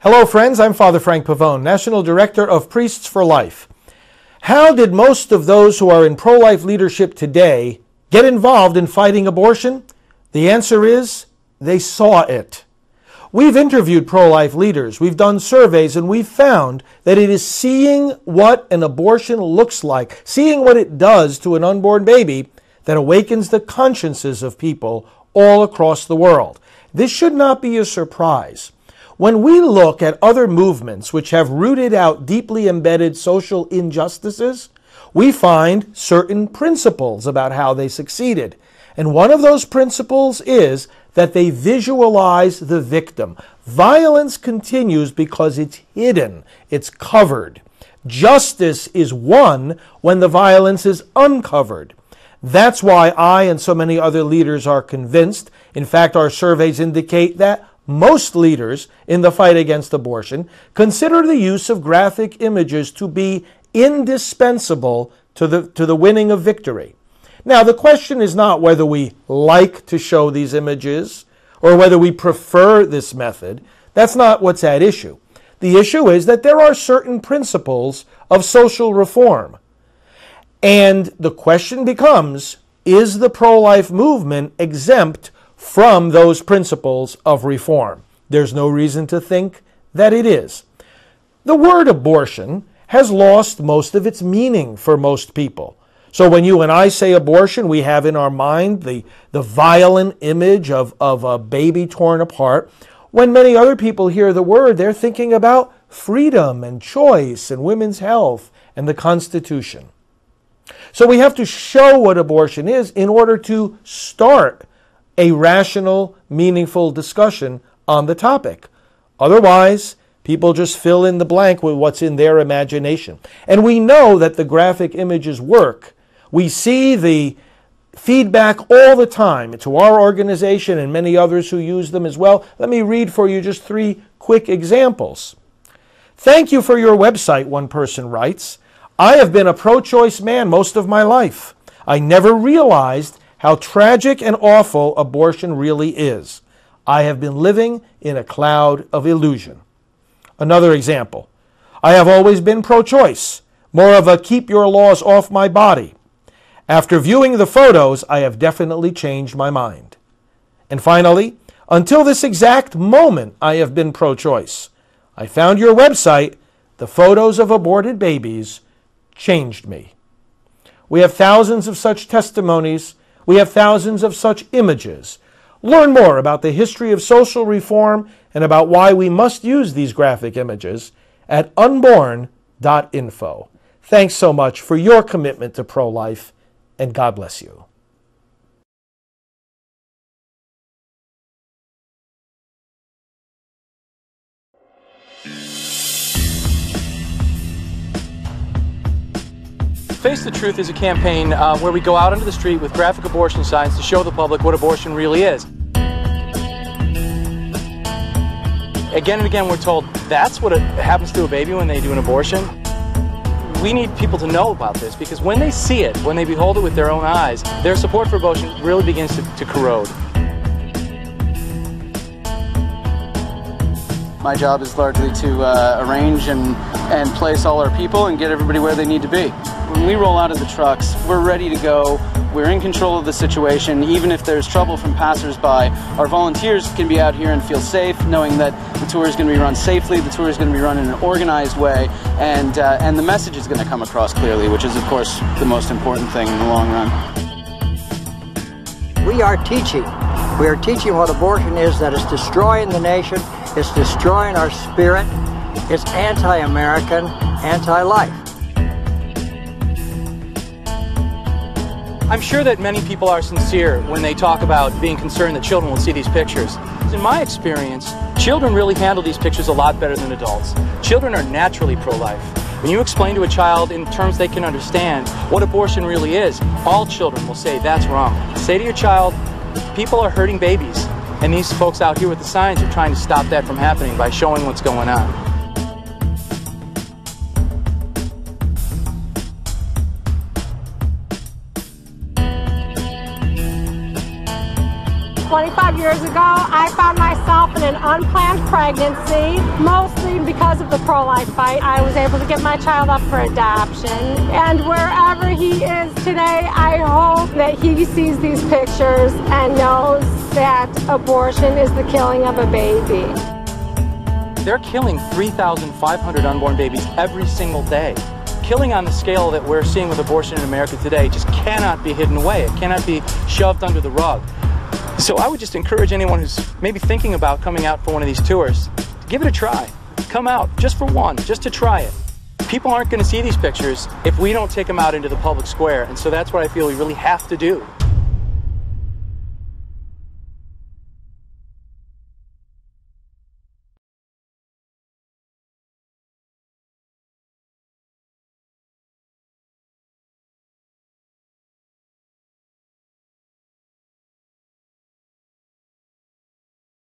Hello friends, I'm Father Frank Pavone, National Director of Priests for Life. How did most of those who are in pro-life leadership today get involved in fighting abortion? The answer is, they saw it. We've interviewed pro-life leaders, we've done surveys, and we've found that it is seeing what an abortion looks like, seeing what it does to an unborn baby, that awakens the consciences of people all across the world. This should not be a surprise. When we look at other movements which have rooted out deeply embedded social injustices, we find certain principles about how they succeeded. And one of those principles is that they visualize the victim. Violence continues because it's hidden, it's covered. Justice is won when the violence is uncovered. That's why I and so many other leaders are convinced. In fact, our surveys indicate that most leaders in the fight against abortion consider the use of graphic images to be indispensable to the winning of victory. Now, the question is not whether we like to show these images or whether we prefer this method. That's not what's at issue. The issue is that there are certain principles of social reform. And the question becomes, is the pro-life movement exempt from those principles of reform? There's no reason to think that it is. The word abortion has lost most of its meaning for most people. So when you and I say abortion, we have in our mind the violent image of a baby torn apart. When many other people hear the word, they're thinking about freedom and choice and women's health and the Constitution. So we have to show what abortion is in order to start a rational, meaningful discussion on the topic. Otherwise, people just fill in the blank with what's in their imagination. And we know that the graphic images work. We see the feedback all the time to our organization and many others who use them as well. Let me read for you just 3 quick examples. Thank you for your website, one person writes. I have been a pro-choice man most of my life. I never realized how tragic and awful abortion really is. I have been living in a cloud of illusion. Another example. I have always been pro-choice, more of a keep your laws off my body. After viewing the photos, I have definitely changed my mind. And finally, until this exact moment, I have been pro-choice. I found your website. The photos of aborted babies changed me. We have thousands of such testimonies. We have thousands of such images. Learn more about the history of social reform and about why we must use these graphic images at unborn.info. Thanks so much for your commitment to pro-life, and God bless you. Face the Truth is a campaign where we go out into the street with graphic abortion signs to show the public what abortion really is. Again and again we're told that's what happens to a baby when they do an abortion. We need people to know about this because when they see it, when they behold it with their own eyes, their support for abortion really begins to corrode. My job is largely to arrange and place all our people and get everybody where they need to be. When we roll out of the trucks, we're ready to go. We're in control of the situation. Even if there's trouble from passersby, our volunteers can be out here and feel safe, knowing that the tour is going to be run safely, the tour is going to be run in an organized way, and the message is going to come across clearly, which is, of course, the most important thing in the long run. We are teaching. We are teaching what abortion is, that it's destroying the nation, it's destroying our spirit, it's anti-American, anti-life. I'm sure that many people are sincere when they talk about being concerned that children will see these pictures. In my experience, children really handle these pictures a lot better than adults. Children are naturally pro-life. When you explain to a child in terms they can understand what abortion really is, all children will say that's wrong. Say to your child, people are hurting babies, and these folks out here with the signs are trying to stop that from happening by showing what's going on. 25 years ago, I found myself in an unplanned pregnancy, mostly because of the pro-life fight. I was able to get my child up for adoption. And wherever he is today, I hope that he sees these pictures and knows that abortion is the killing of a baby. They're killing 3,500 unborn babies every single day. Killing on the scale that we're seeing with abortion in America today just cannot be hidden away. It cannot be shoved under the rug. So I would just encourage anyone who's maybe thinking about coming out for one of these tours, to give it a try. Come out just for one, just to try it. People aren't going to see these pictures if we don't take them out into the public square, and so that's what I feel we really have to do.